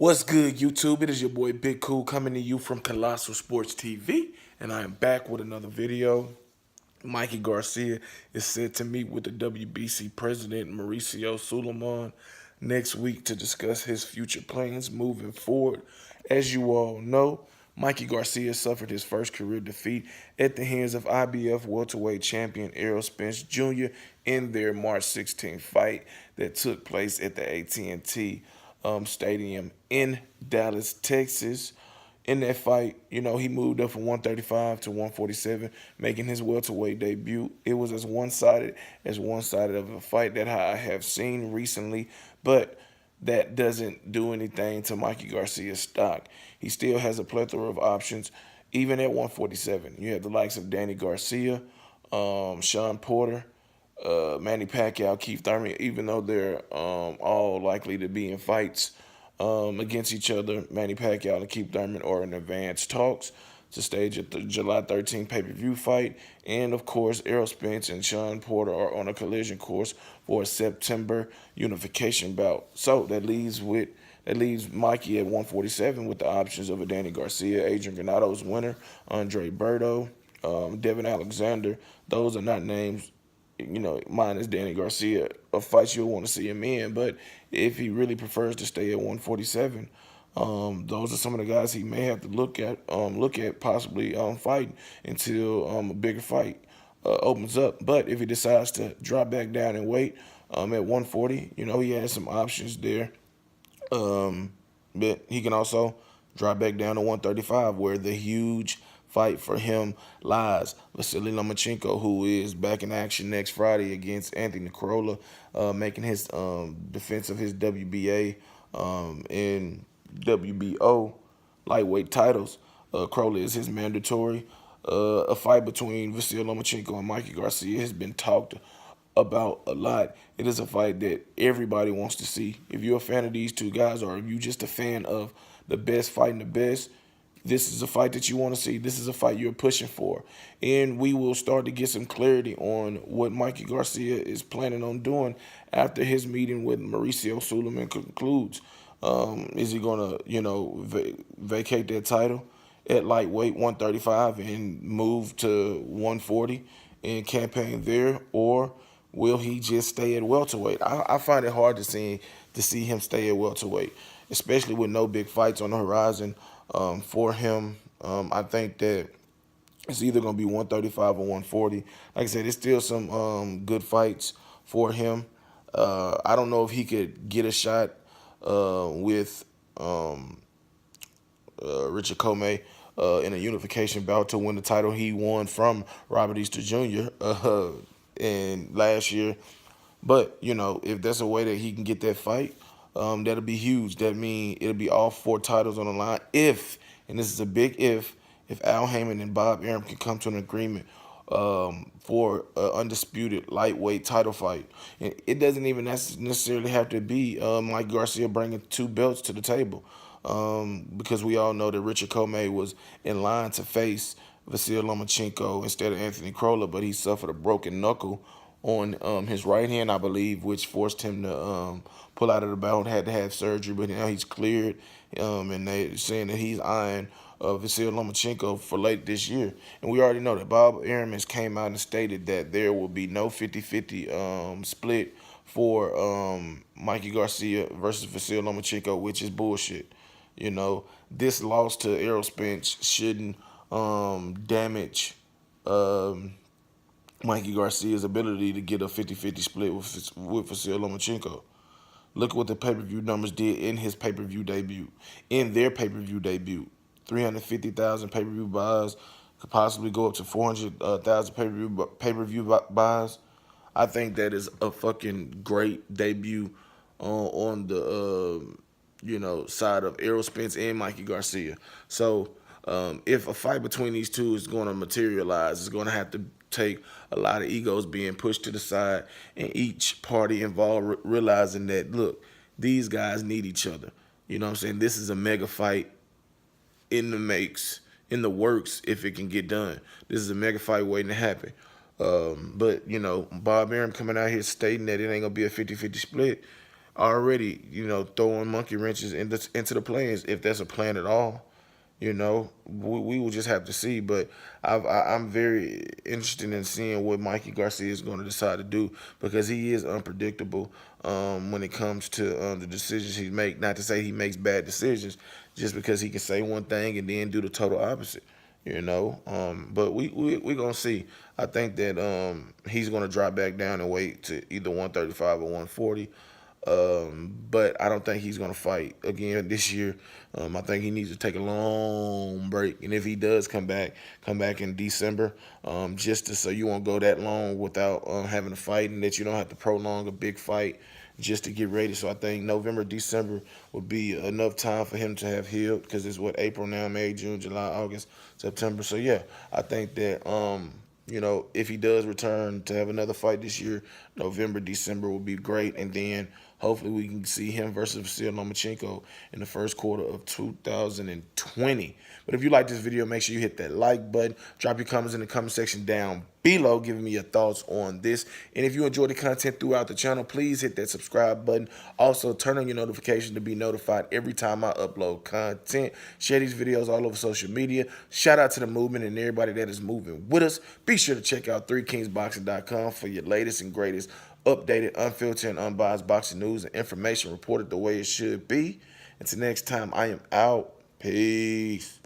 What's good, YouTube? It is your boy Big Cool coming to you from Colossal Sports TV, and I am back with another video. Mikey Garcia is set to meet with the WBC president, Mauricio Sulaiman, next week to discuss his future plans moving forward. As you all know, Mikey Garcia suffered his first career defeat at the hands of IBF welterweight champion Errol Spence Jr. in their March 16th fight that took place at the AT&T Stadium in Dallas, Texas. In that fight, he moved up from 135 to 147, making his welterweight debut. It was as one-sided of a fight that I have seen recently, but that doesn't do anything to Mikey Garcia's stock. He still has a plethora of options, even at 147. You have the likes of Danny Garcia, Sean Porter, Manny Pacquiao, Keith Thurman, even though they're all likely to be in fights against each other. Manny Pacquiao and Keith Thurman are in advanced talks to stage at the July 13th pay-per-view fight. And, of course, Errol Spence and Sean Porter are on a collision course for a September unification bout. So that leaves Mikey at 147 with the options of a Danny Garcia, Adrian Granado's winner, Andre Berto, Devin Alexander. Those are not names, mine is Danny Garcia, of fights you'll want to see him in. But if he really prefers to stay at 147, those are some of the guys he may have to look at possibly fighting until a bigger fight opens up. But if he decides to drop back down and weight at 140, he has some options there. But he can also drop back down to 135, where the huge fight for him lies. Vasily Lomachenko, who is back in action next Friday against Anthony Corolla, making his defense of his WBA and WBO lightweight titles. Corolla is his mandatory. A fight between Vasily Lomachenko and Mikey Garcia has been talked about a lot. It is a fight that everybody wants to see. If you're a fan of these two guys, or if you're just a fan of the best fighting the best, this is a fight that you want to see. This is a fight you're pushing for. And we will start to get some clarity on what Mikey Garcia is planning on doing after his meeting with Mauricio Sulaiman concludes. Is he going to, vacate that title at lightweight 135 and move to 140 and campaign there? Or will he just stay at welterweight? I find it hard to see him stay at welterweight, especially with no big fights on the horizon for him. I think that it's either going to be 135 or 140. Like I said, there's still some good fights for him. I don't know if he could get a shot with Richard Comey in a unification bout to win the title he won from Robert Easter Jr. In last year. But, if that's a way that he can get that fight, that'll be huge. That means it'll be all 4 titles on the line if, and this is a big if Al Heyman and Bob Arum can come to an agreement for an undisputed lightweight title fight. And it doesn't even necessarily have to be Mike Garcia bringing 2 belts to the table, because we all know that Richard Comey was in line to face Vasily Lomachenko instead of Anthony Corolla, but he suffered a broken knuckle on his right hand, I believe, which forced him to pull out of the bout, had to have surgery, but now he's cleared, and they're saying that he's eyeing Vasily Lomachenko for late this year. And we already know that Bob Arum has came out and stated that there will be no 50-50 split for Mikey Garcia versus Vasily Lomachenko, which is bullshit. This loss to Errol Spence shouldn't damage Mikey Garcia's ability to get a 50-50 split with Vasily Lomachenko. Look at what the pay-per-view numbers did in his pay-per-view debut. In their pay-per-view debut, 350,000 pay-per-view buys, could possibly go up to 400,000 pay-per-view buys. I think that is a fucking great debut on the side of Errol Spence and Mikey Garcia. So if a fight between these two is going to materialize, it's going to have to take a lot of egos being pushed to the side, and each party involved realizing that, look, these guys need each other. You know what I'm saying? This is a mega fight in the works if it can get done. This is a mega fight waiting to happen. But Bob Arum coming out here stating that it ain't going to be a 50-50 split, already, throwing monkey wrenches into the plans, if there's a plan at all. We will just have to see. But I'm very interested in seeing what Mikey Garcia is going to decide to do, because he is unpredictable when it comes to the decisions he makes. Not to say he makes bad decisions, just because he can say one thing and then do the total opposite. But we gonna see. I think that he's gonna drop back down and wait to either 135 or 140. But I don't think he's gonna fight again this year. I think he needs to take a long break, and if he does come back in December, so you won't go that long without having a fight, and that you don't have to prolong a big fight just to get ready. So I think November, December would be enough time for him to have healed, because it's what, April now, May, June, July, August, September. So yeah, I think that if he does return to have another fight this year, November, December will be great, and then hopefully we can see him versus Vasil Lomachenko in the first quarter of 2020. But if you like this video, make sure you hit that like button. Drop your comments in the comment section down below, giving me your thoughts on this. And if you enjoy the content throughout the channel, please hit that subscribe button. Also, turn on your notification to be notified every time I upload content. Share these videos all over social media. Shout out to the movement and everybody that is moving with us. Be sure to check out 3kingsboxing.com for your latest and greatest updated, unfiltered, and unbiased boxing news and information reported the way it should be. Until next time, I am out. Peace.